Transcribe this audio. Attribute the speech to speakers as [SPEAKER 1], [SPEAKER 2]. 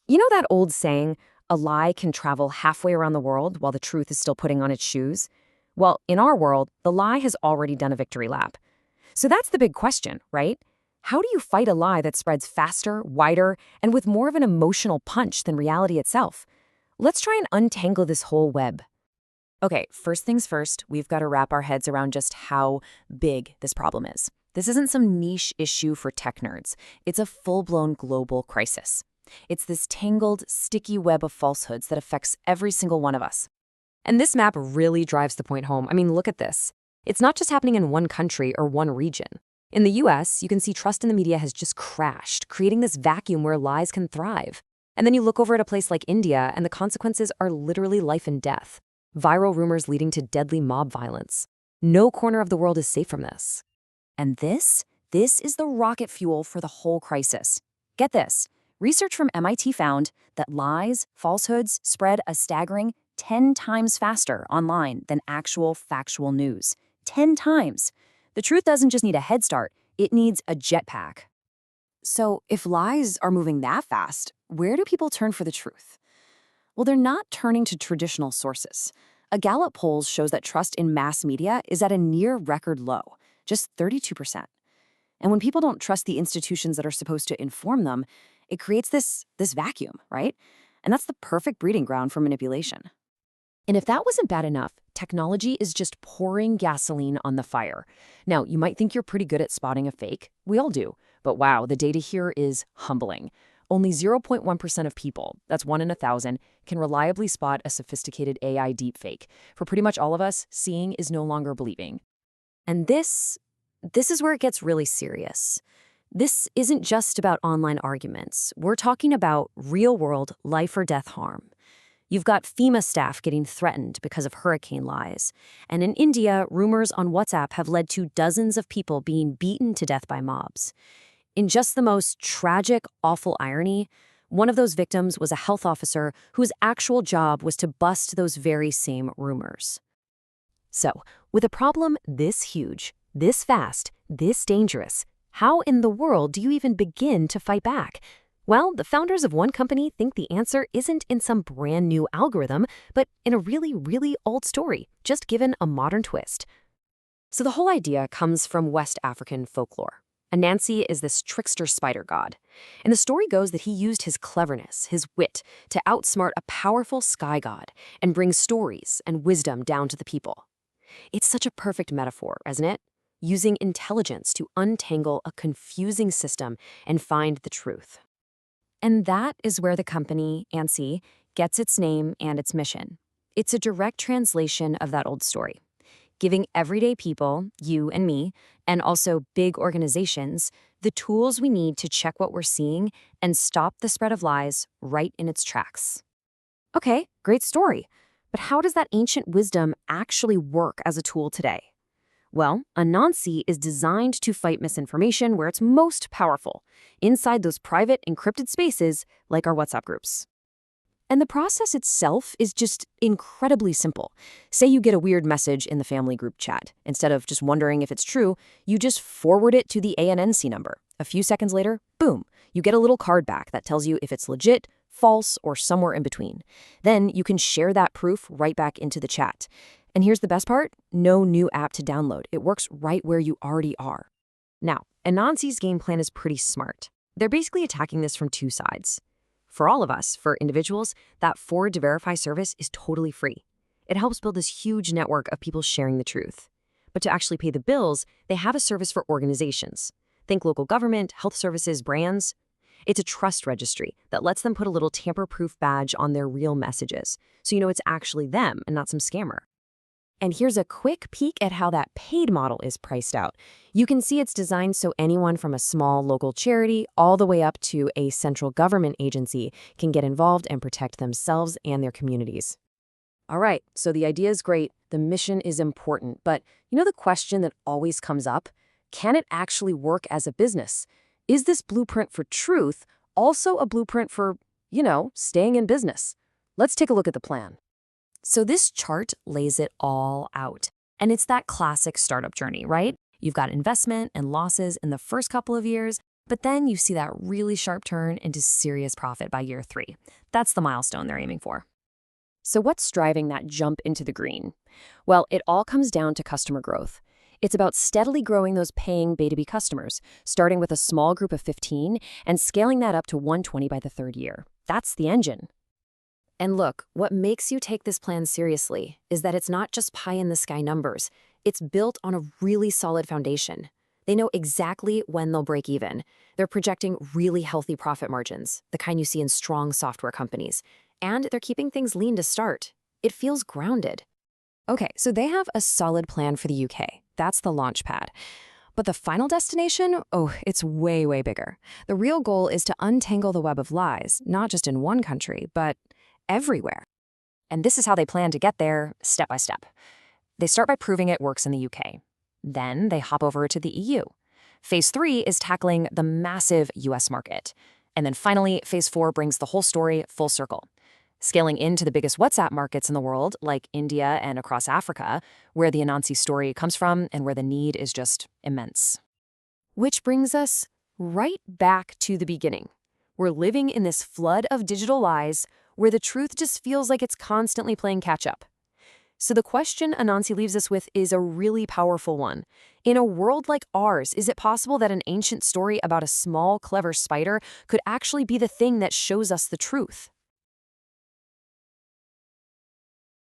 [SPEAKER 1] You know that old saying, a lie can travel halfway around the world while the truth is still putting on its shoes? Well, in our world, the lie has already done a victory lap. So that's the big question, right? How do you fight a lie that spreads faster, wider, and with more of an emotional punch than reality itself? Let's try and untangle this whole web. Okay, first things first, we've got to wrap our heads around just how big this problem is. This isn't some niche issue for tech nerds. It's a full-blown global crisis. It's this tangled, sticky web of falsehoods that affects every single one of us. And this map really drives the point home. I mean, look at this. It's not just happening in one country or one region. In the US, you can see trust in the media has just crashed, creating this vacuum where lies can thrive. And then you look over at a place like India, and the consequences are literally life and death. Viral rumors leading to deadly mob violence. No corner of the world is safe from this. And this is the rocket fuel for the whole crisis. Get this. Research from MIT found that lies, falsehoods spread a staggering 10 times faster online than actual factual news. 10 times. The truth doesn't just need a head start, it needs a jetpack. So if lies are moving that fast, where do people turn for the truth? Well, they're not turning to traditional sources. A Gallup poll shows that trust in mass media is at a near record low, just 32%. And when people don't trust the institutions that are supposed to inform them, it creates this vacuum, right? And that's the perfect breeding ground for manipulation. And if that wasn't bad enough, technology is just pouring gasoline on the fire. Now, you might think you're pretty good at spotting a fake. We all do. But wow, the data here is humbling. Only 0.1% of people, that's 1 in 1,000, can reliably spot a sophisticated AI deepfake. For pretty much all of us, seeing is no longer believing. And this is where it gets really serious. This isn't just about online arguments. We're talking about real-world life or death harm. You've got FEMA staff getting threatened because of hurricane lies. And in India, rumors on WhatsApp have led to dozens of people being beaten to death by mobs. In just the most tragic, awful irony, one of those victims was a health officer whose actual job was to bust those very same rumors. So, with a problem this huge, this fast, this dangerous, how in the world do you even begin to fight back? Well, the founders of one company think the answer isn't in some brand new algorithm, but in a really, really old story, just given a modern twist. So the whole idea comes from West African folklore. Anansy is this trickster spider god. And the story goes that he used his cleverness, his wit, to outsmart a powerful sky god and bring stories and wisdom down to the people. It's such a perfect metaphor, isn't it? Using intelligence to untangle a confusing system and find the truth. And that is where the company, Anansy, gets its name and its mission. It's a direct translation of that old story, giving everyday people, you and me, and also big organizations, the tools we need to check what we're seeing and stop the spread of lies right in its tracks. Okay, great story. But how does that ancient wisdom actually work as a tool today? Well, Anansy is designed to fight misinformation where it's most powerful, inside those private, encrypted spaces like our WhatsApp groups. And the process itself is just incredibly simple. Say you get a weird message in the family group chat. Instead of just wondering if it's true, you just forward it to the Anansy number. A few seconds later, boom, you get a little card back that tells you if it's legit, false, or somewhere in between. Then you can share that proof right back into the chat. And here's the best part, no new app to download. It works right where you already are. Now, Anansy's game plan is pretty smart. They're basically attacking this from two sides. For all of us, for individuals, that forward to verify service is totally free. It helps build this huge network of people sharing the truth. But to actually pay the bills, they have a service for organizations. Think local government, health services, brands. It's a trust registry that lets them put a little tamper-proof badge on their real messages, so you know it's actually them and not some scammer. And here's a quick peek at how that paid model is priced out. You can see it's designed so anyone from a small local charity all the way up to a central government agency can get involved and protect themselves and their communities. All right, so the idea is great, the mission is important, but you know the question that always comes up? Can it actually work as a business? Is this blueprint for truth also a blueprint for, staying in business? Let's take a look at the plan. So this chart lays it all out. And it's that classic startup journey, right? You've got investment and losses in the first couple of years, But then you see that really sharp turn into serious profit by year 3. That's the milestone they're aiming for. So what's driving that jump into the green? Well, it all comes down to customer growth. It's about steadily growing those paying B2B customers, starting with a small group of 15 and scaling that up to 120 by the 3rd year. That's the engine. And look, what makes you take this plan seriously is that it's not just pie-in-the-sky numbers. It's built on a really solid foundation. They know exactly when they'll break even. They're projecting really healthy profit margins, the kind you see in strong software companies. And they're keeping things lean to start. It feels grounded. Okay, so they have a solid plan for the UK. That's the launch pad. But the final destination? Oh, it's way, way bigger. The real goal is to untangle the web of lies, not just in one country, but everywhere. And this is how they plan to get there, step by step. They start by proving it works in the UK. Then they hop over to the EU. Phase 3 is tackling the massive US market. And then finally, Phase 4 brings the whole story full circle, scaling into the biggest WhatsApp markets in the world, like India and across Africa, where the Anansy story comes from and where the need is just immense. Which brings us right back to the beginning. We're living in this flood of digital lies where the truth just feels like it's constantly playing catch-up. So the question Anansy leaves us with is a really powerful one. In a world like ours, is it possible that an ancient story about a small, clever spider could actually be the thing that shows us the truth?